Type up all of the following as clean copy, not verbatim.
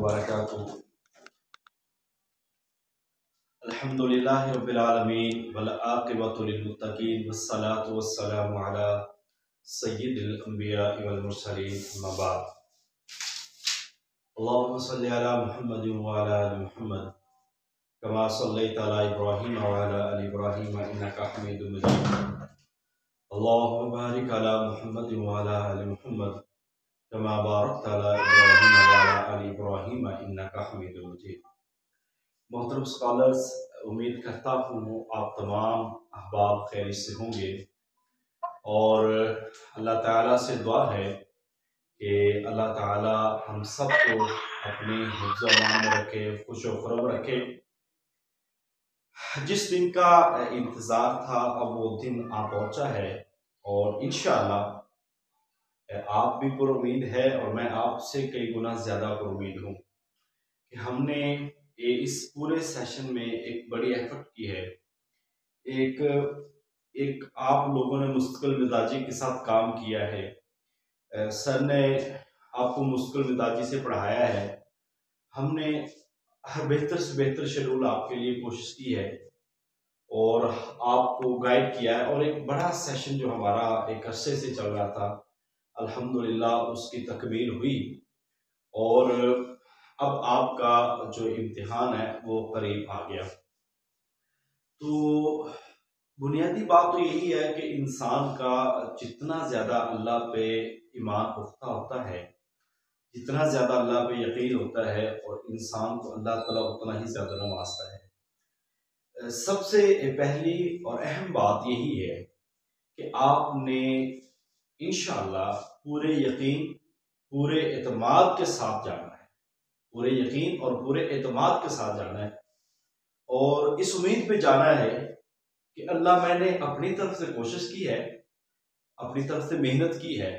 वबरकातुहू। अल्हम्दुलिल्लाहि रब्बिल आलमीन वल आक़िबतु लिल मुत्तक़ीन वस्सलातु वस्सलामु अला सय्यिदिल अंबिया वल मुरसलीन अम्मा बाद। अल्लाहुम्मा सल्लि अला मुहम्मदिन व अला आलि मुहम्मद कमा सल्लैता अला इब्राहीम व अला आलि इब्राहीम इन्नका हमीदुम मजीद। अल्लाहुम्मा बारिक अला मुहम्मदिन व अला आलि मुहम्मद कमा बारकता अला इब्राहीम व अला आलि इब्राहीम इन्नका हमीदुम मजीद। मोहतरम स्कॉलर्स, उम्मीद करता हूँ आप तमाम अहबाब खैरियत से होंगे और अल्लाह ताला से दुआ है कि अल्लाह ताला हम सबको अपने हिफ्ज़ व अमान में रखे, खुश व खुरम रखे। जिस दिन का इंतज़ार था अब वो दिन आ पहुँचा है और इंशाअल्लाह आप भी पुरुमीद है और मैं आपसे कई गुना ज़्यादा पुरुमीद हूँ कि हमने इस पूरे सेशन में एक बड़ी एफर्ट की है। एक आप लोगों ने मुस्तकिल मिजाजी के साथ काम किया है। सर ने आपको मुस्तकिल मिजाजी से पढ़ाया है। हमने हर बेहतर से बेहतर शेड्यूल आपके लिए कोशिश की है और आपको गाइड किया है। और एक बड़ा सेशन जो हमारा एक अरसे से चल रहा था, अल्हम्दुलिल्लाह उसकी तकमील हुई और अब आपका जो इम्तिहान है वो करीब आ गया। तो बुनियादी बात तो यही है कि इंसान का जितना ज़्यादा अल्लाह पे ईमान पुख्ता होता है, जितना ज़्यादा अल्लाह पे यकीन होता है और इंसान को अल्लाह ताला उतना ही ज़्यादा नवाजता है। सबसे पहली और अहम बात यही है कि आपने इंशाअल्लाह पूरे यकीन, पूरे एतमाद के साथ जाना है, पूरे यकीन और पूरे एतमाद के साथ जाना है और इस उम्मीद पे जाना है कि अल्लाह मैंने अपनी तरफ से कोशिश की है, अपनी तरफ से मेहनत की है,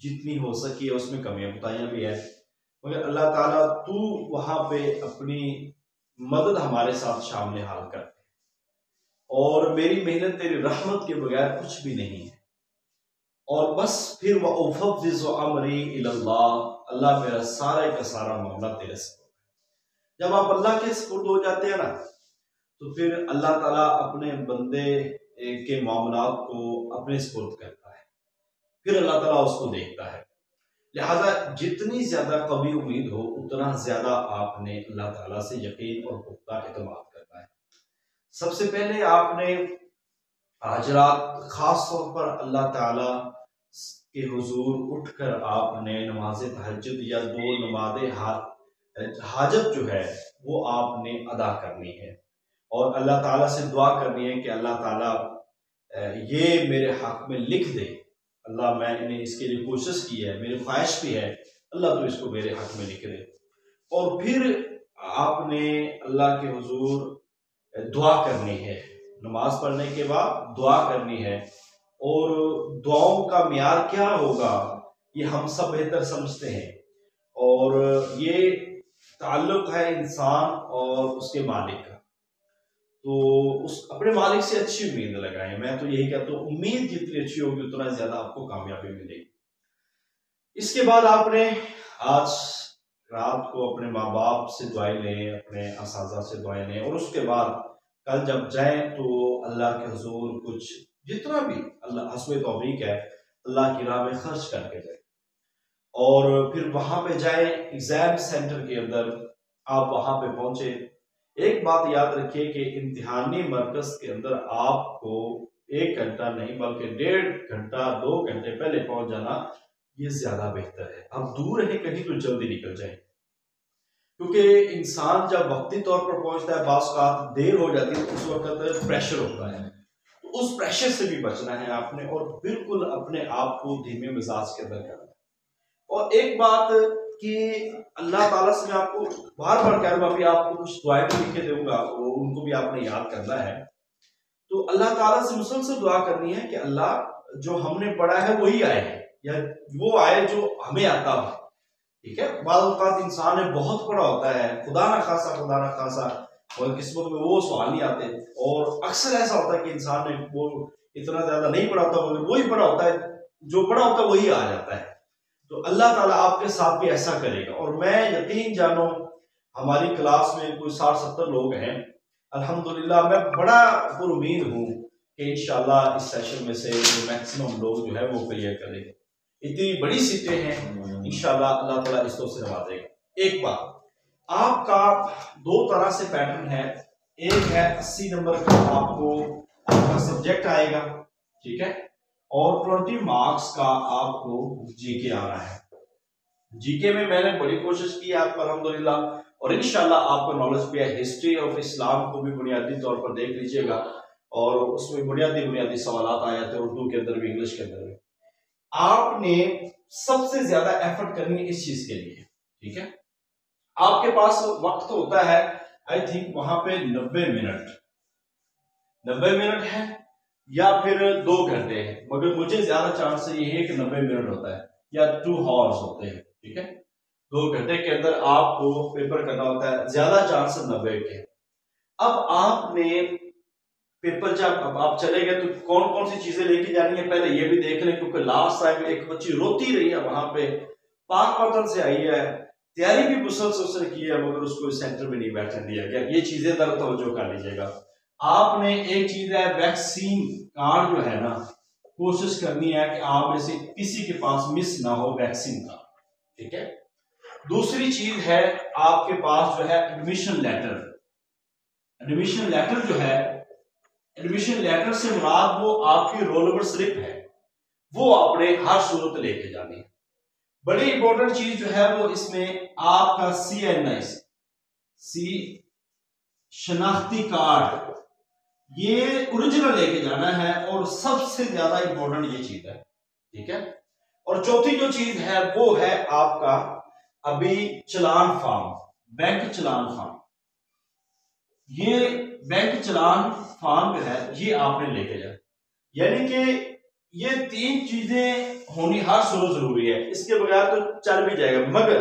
जितनी हो सकी है, उसमें कमियां बताइयां भी है, मगर अल्लाह ताला तू वहां पे अपनी मदद हमारे साथ शामिल हाल कर और मेरी मेहनत तेरी रहमत के बगैर कुछ भी नहीं है। और बस फिर वह अमरी इल्लाह, अल्लाह मेरा सारा का सारा मामला तेरे से। जब आप अल्लाह के सुपुर्द हो जाते हैं ना तो फिर अल्लाह ताला अपने बंदे के मामलात को अपने सुपुर्द करता है, फिर अल्लाह ताला उसको देखता है। लिहाजा जितनी ज्यादा कभी उम्मीद हो उतना ज्यादा आपने अल्लाह ताला से यकीन और पुख्ता एतमाद करना है। सबसे पहले आपने आज रात खास तौर पर अल्लाह ताला के हुजूर उठकर आपने नमाज तहज्जुद या दो नमाज हाजत जो है वो आपने अदा करनी है और अल्लाह ताला से दुआ करनी है कि अल्लाह ताला ये मेरे हक में लिख दे। अल्लाह मैंने इसके लिए कोशिश की है, मेरी ख्वाहिश भी है, अल्लाह तो इसको मेरे हक में लिख दे। और फिर आपने अल्लाह के हुजूर दुआ करनी है, नमाज पढ़ने के बाद दुआ करनी है। और दुआओं का मियार क्या होगा ये हम सब बेहतर समझते हैं और ये ताल्लुक है इंसान और उसके मालिक का। तो उस अपने मालिक से अच्छी उम्मीद लगाएं। मैं तो यही कहता हूँ, उम्मीद जितनी अच्छी होगी उतना ज्यादा आपको कामयाबी मिलेगी। इसके बाद आपने आज रात को अपने माँ बाप से दुआएं लें, अपने असाज़ा से दुआएं लें और उसके बाद कल जब जाएं तो अल्लाह के हुजूर कुछ जितना भी अल्लाह हस्बे तौफीक है अल्लाह की राह में खर्च करके जाए और फिर वहां पे जाए। एग्जाम सेंटर के अंदर आप वहां पे पहुंचे। एक बात याद रखिए कि इम्तिहानी मरकज के अंदर आपको 1 घंटा नहीं बल्कि 1.5 घंटा 2 घंटे पहले पहुंच जाना ये ज्यादा बेहतर है। अब दूर है कहीं तो जल्दी निकल जाए, क्योंकि इंसान जब वक्ती तौर पर पहुंचता है बास का देर हो जाती है तो उस वक्त प्रेशर होता है, तो उस प्रेशर से भी बचना है आपने और बिल्कुल अपने आप को धीमे मिजाज के अंदर करना है। और एक बात कि अल्लाह ताला से मैं आपको बार बार कह रहा हूं, अभी आपको कुछ दुआएं भी लिख के दूंगा उनको भी आपने याद करना है। तो अल्लाह ताला से मुसलसल दुआ करनी है कि अल्लाह जो हमने पढ़ा है वही आए या वो आए जो हमें आता हो। ठीक है, बाद औक़ात इंसान ने बहुत पढ़ा होता है, खुदा ना खासा और किस्मत में वो सवाल नहीं आते और अक्सर ऐसा होता है कि इंसान ने वो इतना ज्यादा नहीं पढ़ा होता मगर वही पढ़ा होता है, जो पढ़ा होता है वही आ जाता है। तो अल्लाह ताला आपके साथ भी ऐसा करेगा। और मैं यकीन जानो हमारी क्लास में कोई 60-70 लोग हैं, अल्हम्दुलिल्लाह मैं बड़ा पुरुमीद हूँ कि इंशाल्लाह इस सेशन में से मैक्सिमम लोग जो है वो क्लियर करेंगे। इतनी बड़ी सीटें हैं, इंशाल्लाह अल्लाह ताला इस से नवाजेगा। एक बात, आपका दो तरह से पैटर्न है। एक है 80 नंबर का आपको आपका सब्जेक्ट आएगा, ठीक है, और 20 मार्क्स का आपको जीके आना है। जीके में मैंने बड़ी कोशिश की आपको अल्हम्दुलिल्लाह, और इंशाल्लाह आपको नॉलेज भी है। हिस्ट्री ऑफ इस्लाम को भी बुनियादी तौर पर देख लीजिएगा, और उसमें बुनियादी सवाल आए थे उर्दू के अंदर भी, इंग्लिश के अंदर भी। आपने सबसे ज्यादा एफर्ट करनी है इस चीज के लिए, ठीक है। आपके पास वक्त तो होता है आई थिंक वहां पे 90 मिनट है या फिर 2 घंटे है, मगर मुझे ज्यादा चांस ये है कि 90 मिनट होता है या 2 आवर्स होते हैं, ठीक है। 2 घंटे के अंदर आपको पेपर करना होता है, ज्यादा चांस 90 के। अब आपने पेपर जब अब आप चले गए तो कौन कौन सी चीजें लेके जानी है पहले ये भी देख लें, क्योंकि लास्ट टाइम एक बच्ची रोती रही है वहां पे, पाक पतन से आई है, तैयारी भी मुसलसल उसने की है, मगर उसको सेंटर में नहीं बैठने दिया गया। ये चीजें दर तवज्जो कर लीजिएगा। आपने एक चीज है वैक्सीन कार्ड जो है ना, कोशिश करनी है कि आप में से किसी के पास मिस ना हो वैक्सीन का, ठीक है। दूसरी चीज है आपके पास जो है एडमिशन लेटर। एडमिशन लेटर जो है, एडमिशन लेटर से मुराद वो आपकी रोल नंबर स्लिप है, वो आपने हर सूरत लेके जानी है। बड़ी इंपॉर्टेंट चीज जो है वो इसमें आपका CNI शनाख्ती कार्ड, ये ओरिजिनल लेके जाना है, और सबसे ज्यादा इंपॉर्टेंट ये चीज है, ठीक है। और चौथी जो चीज है वो है आपका अभी चलान फॉर्म, बैंक चलान फॉर्म। ये बैंक चलान फॉर्म जो है ये आपने लेके जाना, यानी कि ये 3 चीजें होनी हर सूरत जरूरी है, इसके बगैर तो चल भी जाएगा। मगर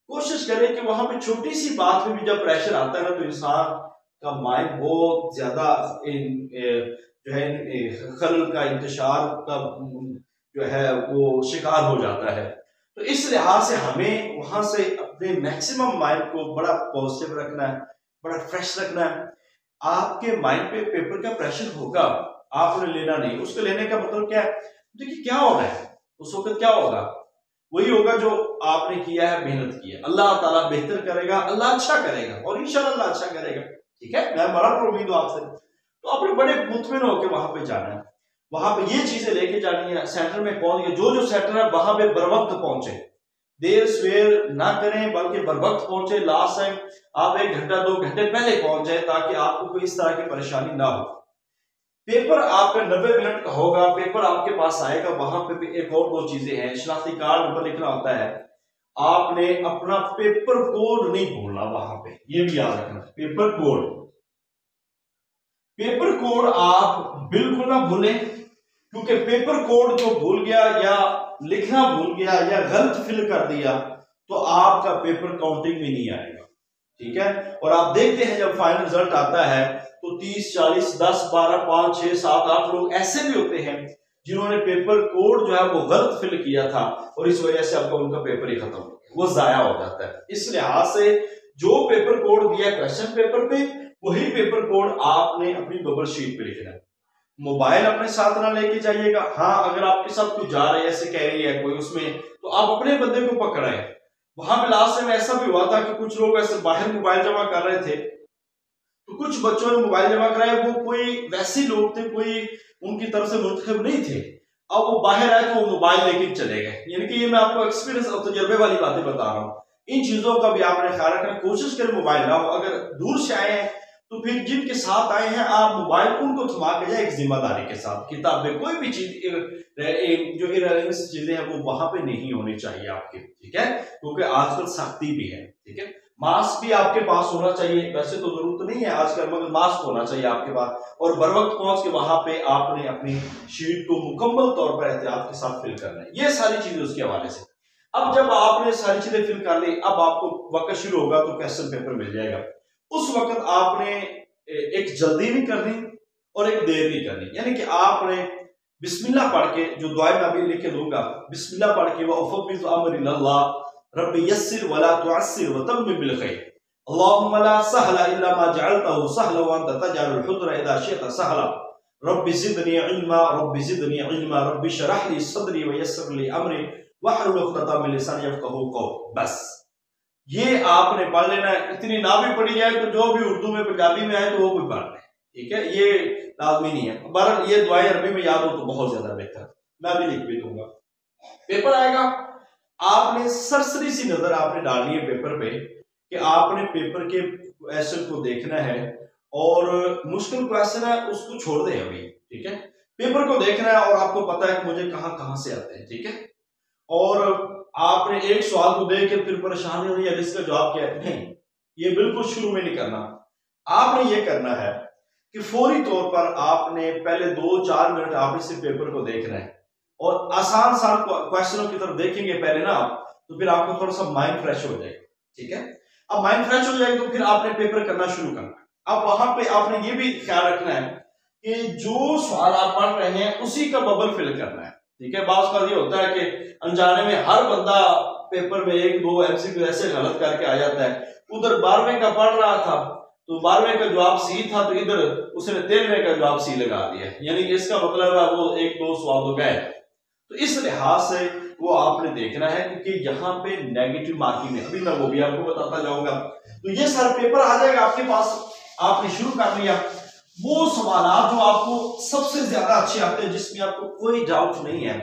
कोशिश करें कि वहां पे छोटी सी बात में भी जब प्रेशर आता है ना, तो इंसान का माइंड बहुत ज्यादा जो है खलल का, इंतशार का जो है वो शिकार हो जाता है। तो इस लिहाज से हमें वहां से अपने मैक्सिमम माइंड को बड़ा पॉजिटिव रखना है, बड़ा फ्रेश रखना है। आपके माइंड पे पेपर का प्रेशर होगा, आपने लेना नहीं। उसको लेने का मतलब क्या है, देखिए क्या हो रहा है उस वक्त, क्या होगा, वही होगा जो आपने किया है, मेहनत की है। अल्लाह ताला बेहतर करेगा, अल्लाह अच्छा करेगा, और इंशाल्लाह अल्लाह अच्छा करेगा, ठीक है। मैं बड़ा उम्मीद हूं आपसे। तो आपने बड़े मुतमिन होकर वहां पे जाना है, वहां पे ये चीजें लेके जानी है। सेंटर में पहुंच गए, जो सेंटर है वहां पे बर वक्त पहुंचे, देर सवेर ना करें, बल्कि बर वक्त पहुंचे। लास्ट टाइम आप 1 घंटा 2 घंटे पहले पहुंच जाए, ताकि आपको कोई इस तरह की परेशानी ना हो। पेपर आपका 90 मिनट का होगा, पेपर आपके पास आएगा। वहां पे भी एक और 2 चीजें हैं, शनाख्ती कार्ड नंबर लिखना होता है, आपने अपना पेपर कोड नहीं भूलना वहां पे, ये भी याद रखना। पेपर कोड, पेपर कोड आप बिल्कुल ना भूलें, क्योंकि पेपर कोड जो भूल गया या लिखना भूल गया या गलत फिल कर दिया तो आपका पेपर काउंटिंग में नहीं आएगा, ठीक है। और आप देखते हैं जब फाइनल रिजल्ट आता है तो 30, 40, 10, 12, 5, 6, 7, 8 लोग ऐसे भी होते हैं जिन्होंने पेपर कोड जो है वो गलत फिल किया था, और इस वजह से आपका उनका पेपर ही खत्म हो गया, वो जाया हो जाता है। इस लिहाज से जो पेपर कोड दिया क्वेश्चन पेपर पे, वही पेपर कोड आपने अपनी बबल शीट पे लिखना है। मोबाइल अपने साथ ना लेके जाइएगा। हाँ, अगर आपके साथ कोई जा रहा है, ऐसे कह रही है कोई उसमें, तो आप अपने बंदे को पकड़ाएं। वहां पे लास्ट में ऐसा भी हुआ था कि कुछ लोग ऐसे बाहर मोबाइल जमा कर रहे थे, तो कुछ बच्चों ने मोबाइल जमा कराया, वो कोई वैसे लोग थे, कोई उनकी तरफ से मुंतखब नहीं थे। अब वो बाहर आए तो वो मोबाइल लेके चले गए। यानी कि ये मैं आपको एक्सपीरियंस और तजुर्बे वाली बातें बता रहा हूँ। इन चीजों का भी आपने ख्याल रखना, कोशिश करें मोबाइल ना हो। अगर दूर से आए हैं तो फिर जिनके साथ आए हैं आप मोबाइल उनको थमा के जाए, एक जिम्मेदारी के साथ। किताबें, कोई भी चीज जो इरेलेवेंट चीजें हैं वो वहां पे नहीं होनी चाहिए आपके, ठीक है, क्योंकि आजकल सख्ती भी है, ठीक है। मास्क भी आपके पास होना चाहिए, वैसे तो जरूरत नहीं है आजकल, मगर मास्क होना चाहिए आपके पास। और बर वक्त पहुंच के वहां पे आपने अपनी शीट को मुकम्मल तौर पर एहतियात के साथ फिल करना है। ये सारी चीजें उसके हवाले से। अब जब आपने सारी चीजें फिल कर ली, अब आपको वक्त शुरू होगा तो क्वेश्चन पेपर मिल जाएगा। उस वक्त आपने एक जल्दी नहीं करनी और एक देर नहीं करनी, यानी कि आपने बिस्मिल्लाह पढ़ के, जो दुआ मैं अभी लिख के दूंगा, बिस्मिल्लाह पढ़ के वफ़विज़ अम्री इलल्लाह रब्बी यस्सिर वला तुअस्सिर व तम्मिम बिल खैर अल्लाहुम्मा ला सहला इल्ला मा जअलतहु सहला व अंत तजअलुल हुज़्न इज़ा शि'ता सहला रब्बी ज़िदनी इल्मा रब्बी ज़िदनी इल्मा रब्बी शरह ली सदरी व यस्सिर ली अमरी वहलुल उक़दतम मिन लिसानी यफ़क़हू कौली। बस ये आपने पढ़ लेना है। इतनी ना भी पढ़ी जाए तो जो भी उर्दू में पंजाबी में आए तो वो भी पढ़ लें, ठीक है, ये लाजमी नहीं है। बहरहाल ये दुआएं अरबी में याद हो तो बहुत ज्यादा बेहतर, मैं भी लिख भी दूंगा। पेपर आएगा, आपने सरसरी सी नजर आपने डालनी है पेपर पे कि आपने पेपर के क्वेश्चन को देखना है, और मुश्किल क्वेश्चन है उसको छोड़ दें अभी, ठीक है। पेपर को देखना है और आपको पता है कि मुझे कहां कहां से आते हैं, ठीक है। और आपने एक सवाल को देख के फिर परेशानी हुई है इसका जवाब क्या है, नहीं, ये बिल्कुल शुरू में नहीं करना। आपने ये करना है कि फौरी तौर पर आपने पहले 2-4 मिनट आपने सिर्फ पेपर को देखना है, और आसान क्वेश्चनों की तरफ देखेंगे पहले ना आप, तो फिर आपको थोड़ा सा माइंड फ्रेश हो जाएगा, ठीक है। अब माइंड फ्रेश हो जाएगा तो फिर आपने पेपर करना शुरू करना है। अब वहां पे आपने ये भी ख्याल रखना है कि जो सवाल आप पढ़ रहे हैं उसी का बबल फिल करना है, ठीक है। बात का ये होता है कि अनजाने में हर बंदा पेपर में 1-2 एमसीक्यू ऐसे गलत करके आ जाता है। उधर 12वें का पढ़ रहा था तो 12वें का जवाब सी था, तो इधर उसने 13वें का जवाब सी लगा दिया, यानी कि इसका मतलब है वो 1-2 सवाल तो गए। तो इस लिहाज से वो आपने देखना है, क्योंकि यहाँ पे नेगेटिव मार्किंग है, अभी मैं वो भी आपको बताता जाऊंगा। तो ये सारा पेपर आ जाएगा आपके पास, आपने शुरू कर लिया। वो सवाल जो आपको सबसे ज्यादा अच्छे आते हैं, जिसमें आपको कोई डाउट नहीं है,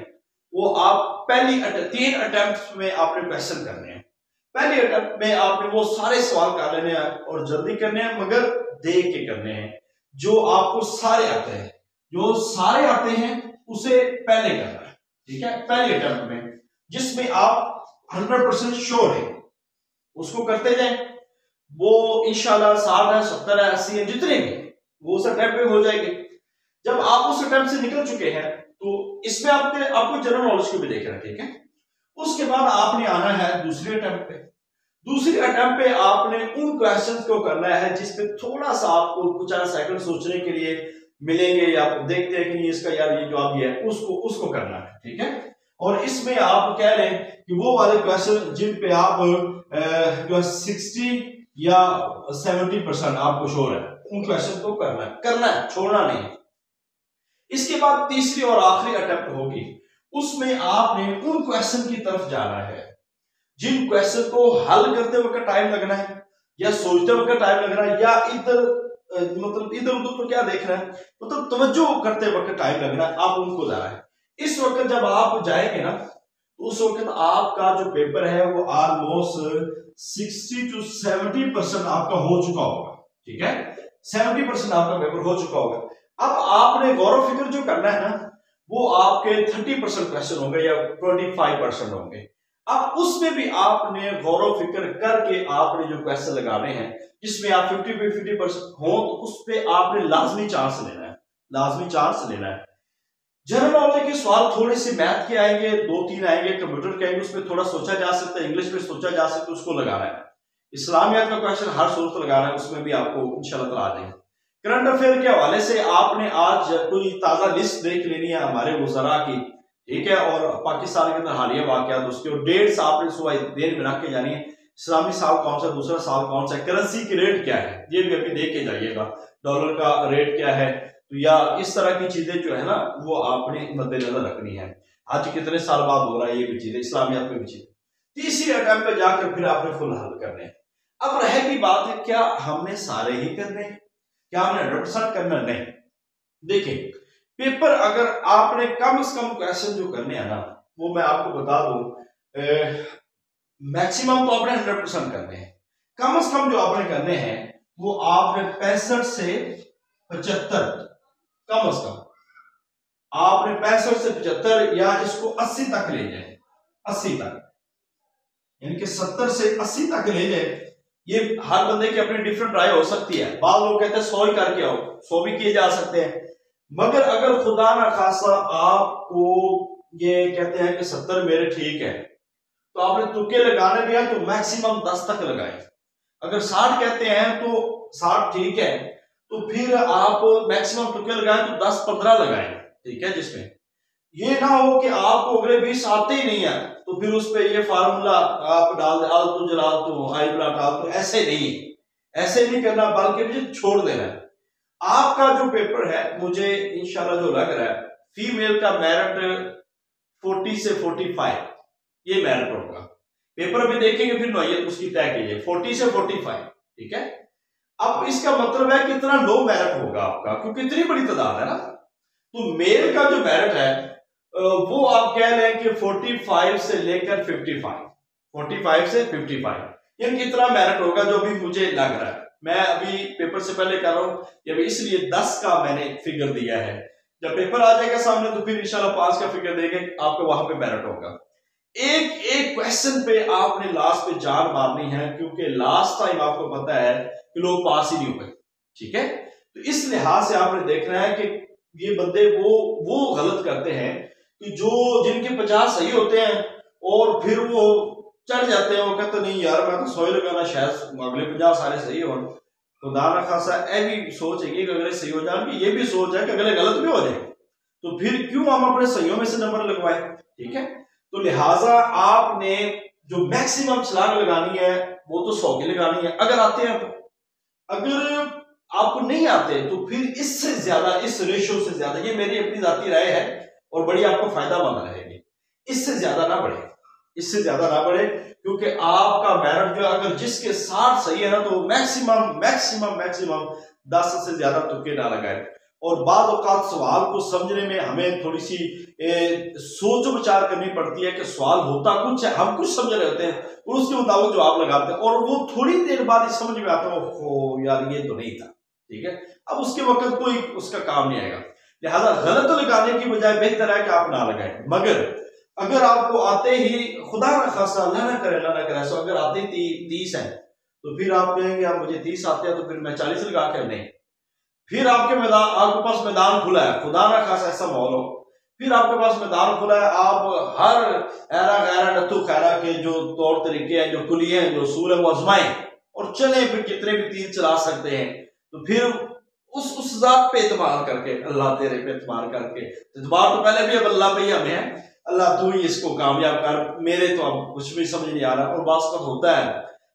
वो आप पहली 3 अटेम्प्ट में आपने क्वेश्चन करने हैं। पहले अटेम्प्ट में आपने वो सारे सवाल कर लेने हैं और जल्दी करने हैं, मगर देख के करने हैं। जो आपको सारे आते हैं, जो सारे आते हैं उसे पहले करना है, ठीक है, पहले अटेम्प्ट में, जिसमें आप 100% श्योर है उसको करते जाएं। वो इंशाल्लाह 60 है, 70 है, 80 है, जितने भी वो उस अटेम्प्ट में हो जाएंगे। जब आप उस अटेम्प्ट से निकल चुके हैं तो इसमें आपको जनरल नॉलेज को भी देखना है, ठीक है। उसके बाद आपने आना है दूसरे अटेम्प्ट पे। दूसरे अटेम्प्ट पे आपने उन क्वेश्चंस को करना है जिसपे थोड़ा सा आपको कुछ सेकंड सोचने के लिए मिलेंगे, या आप देखते हैं कि इसका यार ये जवाब ये है, उसको करना है, ठीक है। और इसमें आप कह रहे हैं कि वो वाले क्वेश्चन जिन पे आप जो 60 या 70% आपको श्योर है, उन क्वेश्चन को करना है, छोड़ना नहीं। इसके बाद तीसरी और आखिरी अटेम्प्ट होगी, उसमें आपने उन क्वेश्चन की तरफ जाना है जिन क्वेश्चन को हल करते वक्त टाइम लगना है, या सोचते वक्त टाइम लगना है, या मतलब इधर उधर तो क्या देखना है, मतलब तवज्जो करते वक्त टाइम लगना है, आप उनको जाना है। इस वक्त जब आप जाएंगे ना, तो उस वक्त आपका जो पेपर है वो ऑलमोस्ट 60 to 70% आपका हो चुका होगा, ठीक है। 70% आपका पेपर हो चुका होगा। अब आपने गौर फिक्र जो करना है ना, वो आपके 30% क्वेश्चन होंगे या 25% होंगे। अब उसमें भी आपने गौर फिक्र करके आपने जो क्वेश्चन लगाने हैं जिसमें आप 50% हो, तो उस पर आपने लाजमी चांस लेना है, लाजमी चांस लेना है। जनरल नॉलेज के सवाल थोड़े से मैथ के आएंगे, 2-3 आएंगे, कंप्यूटर के आएंगे, उसमें थोड़ा सोचा जा सकता है, इंग्लिश में सोचा जा सकता है, उसको लगाना है। इस्लामियात का क्वेश्चन हर सूरत लगाना है, उसमें भी आपको इंशाल्लाह ताला आ जाएंगे। करंट अफेयर के हवाले से आपने आज कोई ताजा लिस्ट देख लेनी है हमारे वज़रा की, ठीक है, और पाकिस्तान के अंदर हालिया वाकयात उसके, और डेट्स आपने सुबह देर में रख के जानी है। इस्लामी साल कौन सा, दूसरा साल कौन सा, करेंसी की रेट क्या है, ये भी अभी देख के जाइएगा, डॉलर का रेट क्या है, तो या इस तरह की चीजें जो है ना वो आपने मद्देनजर रखनी है। आज कितने साल बाद हो रहा है, ये भी चीजें इस्लामियात में भी चीजें। तीसरी अटेम्प्ट पे जाकर फिर आपने फुल हल करने हैं। अब रहेगी बात है, क्या हमने सारे ही करने हैं, क्या हमने 100% करना, नहीं। देखिए, पेपर अगर आपने कम से कम क्वेश्चन जो करने हैं ना, वो मैं आपको बता दूं, मैक्सिमम तो आपने 100% करने हैं। कम से कम जो आपने करने हैं वो आपने 65 से 75, कम से कम आपने 65 से 75 या इसको 80 तक ले जाए, 80 तक, यानी कि 70 से 80 तक ले जाए। ये हर बंदे की अपनी डिफरेंट राय हो सकती है। बाद लोग कहते हैं 100 ही करके आओ, 100 भी किए जा सकते हैं, मगर अगर खुदा ना खासा आपको ये कहते हैं कि 70 मेरे ठीक है, तो आपने तुक्के लगाने भी है तो मैक्सिमम 10 तक लगाए। अगर 60 कहते हैं तो 60 ठीक है, तो फिर आप मैक्सिमम तुक्के लगाएं तो 10-15 लगाएं, ठीक है, जिसमें ये ना हो कि आपको अगले 20 आते ही नहीं है तो फिर उस पे ये फार्मूला आप डाल दे, आलतू जलालतू आई बला टालतू, ऐसे नहीं, ऐसे नहीं करना, बल्कि मुझे छोड़ देना है। आपका जो पेपर है, मुझे इंशाल्लाह जो लग रहा है, फीमेल का मेरिट 40 से 45 ये मेरिट होगा। पेपर भी देखेंगे फिर नौयत उसकी तय कीजिए, 40 से 45, ठीक है। अब इसका मतलब है कितना लो मेरिट होगा आपका, क्योंकि इतनी बड़ी तादाद है ना। तो मेल का जो मेरिट है वो आप कह लें कि 45 से लेकर 55, 45 से 55 ये कितना मेरिट होगा जो भी मुझे लग रहा है। मैं अभी पेपर से पहले कर रहा हूं, ये अभी इसलिए 10 का मैंने फिगर दिया है। जब पेपर आ जाएगा सामने तो फिर इंशाल्लाह 5 का फिगर देंगे, आपको वहां पे मेरिट होगा। एक एक क्वेश्चन पे आपने लास्ट पे जान मारनी है, क्योंकि लास्ट टाइम आपको पता है कि लोग पास ही नहीं हुए, ठीक है। तो इस लिहाज से आपने देखना है कि ये बंदे वो गलत करते हैं कि जो जिनके 50 सही होते हैं और फिर वो चढ़ जाते हैं, वो कहते नहीं यार मैं तो 100 लगाना, शायद अगले 50 सारे सही हो। तो दाना खासा ये भी सोच है कि अगले सही हो जाए, ये भी सोच है कि अगले गलत भी हो जाए, तो फिर क्यों हम अपने सहियों में से नंबर लगवाए, ठीक है। तो लिहाजा आपने जो मैक्सिमम छलांग लगानी है वो तो 100 की लगानी है अगर आते हैं तो। अगर आपको नहीं आते तो फिर इससे ज्यादा, इस रेशियो से ज्यादा, ये मेरी अपनी जाती राय है और बड़ी आपको फायदा मंद रहेगी, इससे ज्यादा ना बढ़े, इससे ज्यादा ना बढ़े, क्योंकि आपका मेरिट जो अगर जिसके 60 सही है ना तो मैक्सिमम मैक्सिमम मैक्सिमम 10 से ज्यादा तुक्के ना लगाए। और बाद औकात सवाल को समझने में हमें थोड़ी सी सोच विचार करनी पड़ती है कि सवाल होता कुछ है, हम कुछ समझ रहे होते हैं और उसके मुताबिक जवाब लगाते हैं, और वो थोड़ी देर बाद ही समझ में आता है ओ यार ये तो नहीं था, ठीक है। अब उसके वक्त कोई उसका काम नहीं आएगा। लिहाजा गलत लगाने की बजाय बेहतर है कि आप ना लगाएं। मगर अगर आपको आते ही, खुदा ना खासा, अल्लाह ना करे, अल्लाह ना करे, अगर आते ही 30 है तो फिर आप कहेंगे अब मुझे 30 आते हैं तो फिर मैं 40 लगा कर, नहीं। फिर आपके पास मैदान खुला है, खुदा ना खासा ऐसा माहौल हो, फिर आपके पास मैदान खुला है, आप हर ऐरा गैरा नत्थु खैरा के जो तौर तरीके हैं, जो कुलिये हैं, जो उसूल है वो आजमाएं और चले, फिर कितने भी तीर चला सकते हैं। तो फिर उस जात पे एतबार करके, अल्लाह तेरे पे एतबार करके, एतबार तो पहले भी अब अल्लाह पे ही हमें है, अल्लाह तू ही इसको कामयाब कर, मेरे तो अब कुछ भी समझ नहीं आ रहा। और बात का होता है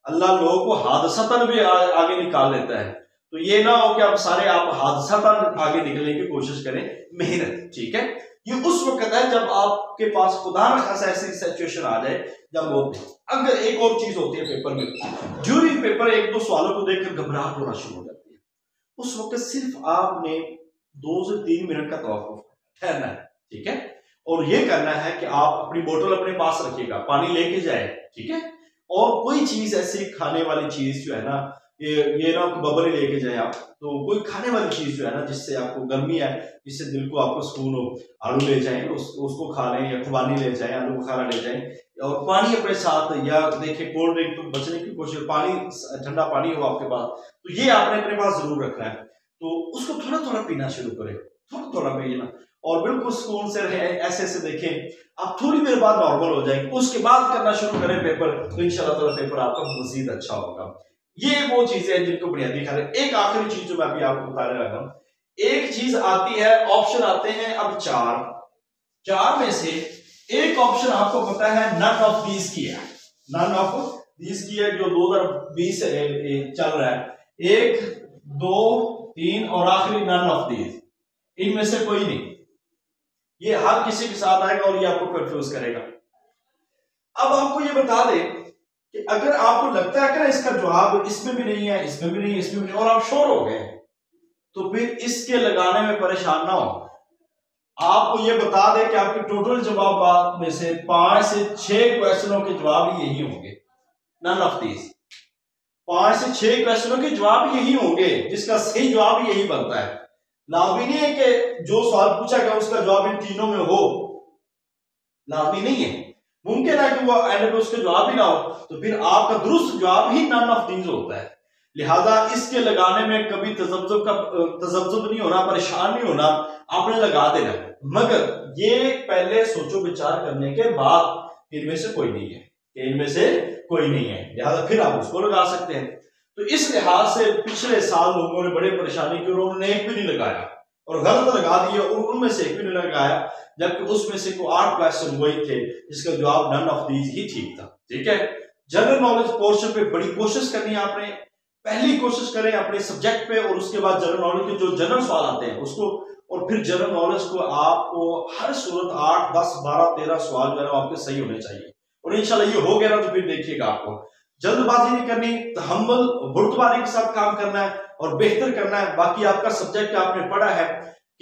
अल्लाह लोगों को हादसतन भी आगे निकाल लेता है, तो ये ना हो कि आप सारे आप हादसतन आगे निकलने की कोशिश करें, मेहनत, ठीक है। ये उस वक्त है जब आपके पास खुदा न खासा ऐसी सिचुएशन आ जाए जब वो, अगर एक और चीज होती है पेपर में, ड्यूरिंग पेपर एक दो सवालों को देखकर घबराहट होना शुरू हो जाती है, उस वक्त सिर्फ आपने 2 से 3 मिनट का तवक्कुफ ठहरना है, ठीक है। और ये करना है कि आप अपनी बोतल अपने पास रखिएगा, पानी लेके जाए, ठीक है। और कोई चीज ऐसी खाने वाली चीज जो है ना, ये ना बबल लेके जाए आप, तो कोई खाने वाली चीज जो है ना जिससे आपको गर्मी है, जिससे दिल को आपको सुकून हो, आलू ले जाएं, उसको खा लें, या खुबानी ले जाएं, आलू बुखारा ले जाएं, और पानी अपने साथ, या देखिए कोल्ड ड्रिंक तो बचने की कोशिश, पानी ठंडा पानी हो आपके पास, तो ये आपने अपने पास जरूर रखना है। तो उसको थोड़ा थोड़ा पीना शुरू करें, थोड़ा थोड़ा पीना, और बिल्कुल सुकून से रहे, ऐसे ऐसे देखें, आप थोड़ी देर बाद नॉर्मल हो जाएंगे, उसके बाद करना शुरू करें पेपर, तो इंशाल्लाह ताला पेपर आपका मजीद अच्छा होगा। ये वो चीजें हैं जिनको बुनियादी ख्याल है। एक आखिरी चीज जो मैं अभी आपको बताने लगा हूं, एक चीज आती है, ऑप्शन आते हैं अब 4 में से एक ऑप्शन आपको पता है नन ऑफ दीज की है, नन ऑफ दीज की है, जो 2020 चल रहा है, 1 2 3 और आखिरी नन ऑफ दीज, इनमें से कोई नहीं। ये हर किसी के साथ आएगा और ये आपको कंफ्यूज करेगा। अब आपको ये बता दें कि अगर आपको लगता है कि ना इसका जवाब इसमें भी नहीं है, इसमें भी नहीं, इसमें भी नहीं, और आप श्योर हो गए, तो फिर इसके लगाने में परेशान ना हो। आपको ये बता दें कि आपके टोटल जवाब में से 5 से 6 क्वेश्चनों के जवाब यही होंगे, नन ऑफ दीज। 5 से 6 क्वेश्चनों के जवाब यही होंगे, जिसका सही जवाब यही बनता है। लाजमी नहीं है कि जो सवाल पूछा गया उसका जवाब इन तीनों में हो, लाजमी नहीं है, मुमकिन है कि वो एंड पे उसके जवाब ही ना हो, तो फिर आपका दुरुस्त जवाब ही नन ऑफ दीज होता है। लिहाजा इसके लगाने में कभी तजब्जुब नहीं होना, परेशान नहीं होना, आपने लगा देना। मगर ये पहले सोचो विचार करने के बाद इनमें से कोई नहीं है, इनमें से कोई नहीं है, लिहाजा फिर आप उसको लगा सकते हैं। तो इस लिहाज से पिछले साल लोगों ने बड़े परेशानी की और उन्होंने एक भी नहीं लगाया, और गलत लगा दिए और उनमें से एक भी नहीं लगाया, जबकि उसमें से कोई 8 क्वेश्चन वही थे जिसका जवाब नन ऑफ दीज ही ठीक था। ठीक है, जनरल नॉलेज पोर्शन पे बड़ी कोशिश करनी है आपने, पहली कोशिश करें अपने सब्जेक्ट पे और उसके बाद जनरल नॉलेज के जो जनरल सवाल आते हैं उसको, और फिर जनरल नॉलेज को आपको हर सूरत 8, 10, 12, 13 सवाल जो है आपके सही होने चाहिए। और इंशाल्लाह ये हो गया ना तो फिर देखिएगा आपको जल्दबाजी नहीं करनी, तहम्मुल बुर्दबारी के साथ काम करना है और बेहतर करना है। बाकी आपका सब्जेक्ट आपने पढ़ा है,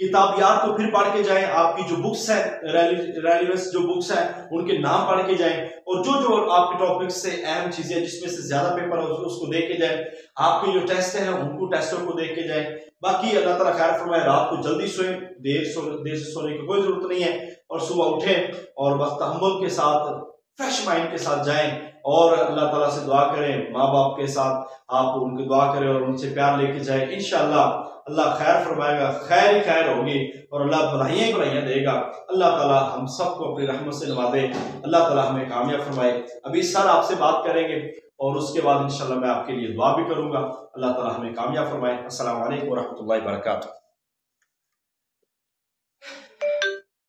किताबियात को फिर पढ़ के जाएं, आपकी जो बुक्स है रेलिवेंस जो बुक्स है उनके नाम पढ़ के जाएं, और जो जो आपके टॉपिक से अहम चीजें जिसमें से ज्यादा पेपर है उसको देख के जाएं, आपके जो टेस्ट हैं उनको टेस्टों को देख के जाएं। बाकी अल्लाह ताला खैर फरमाए, रात को जल्दी सोएं, देर से सोने की कोई जरूरत नहीं है, और सुबह उठें और बस तहम्मुल के साथ फ्रेश माइंड के साथ जाएं और अल्लाह ताला से दुआ करें, माँ बाप के साथ आप उनकी दुआ करें और उनसे प्यार लेके जाएं। इंशाअल्लाह अल्लाह खैर फरमाएगा, खैर ही खैर होगी और अल्लाह भलाइयां ही भलाइयां देगा। अल्लाह ताला हम सबको अपनी रहमत से नवाजे, अल्लाह ताला हमें कामयाब फरमाए। अभी सर आपसे बात करेंगे और उसके बाद इंशाअल्लाह मैं आपके लिए दुआ भी करूंगा। अल्लाह ताला हमें कामयाब फरमाए। अस्सलाम वालेकुम व रहमतुल्लाहि व बरकातुहू।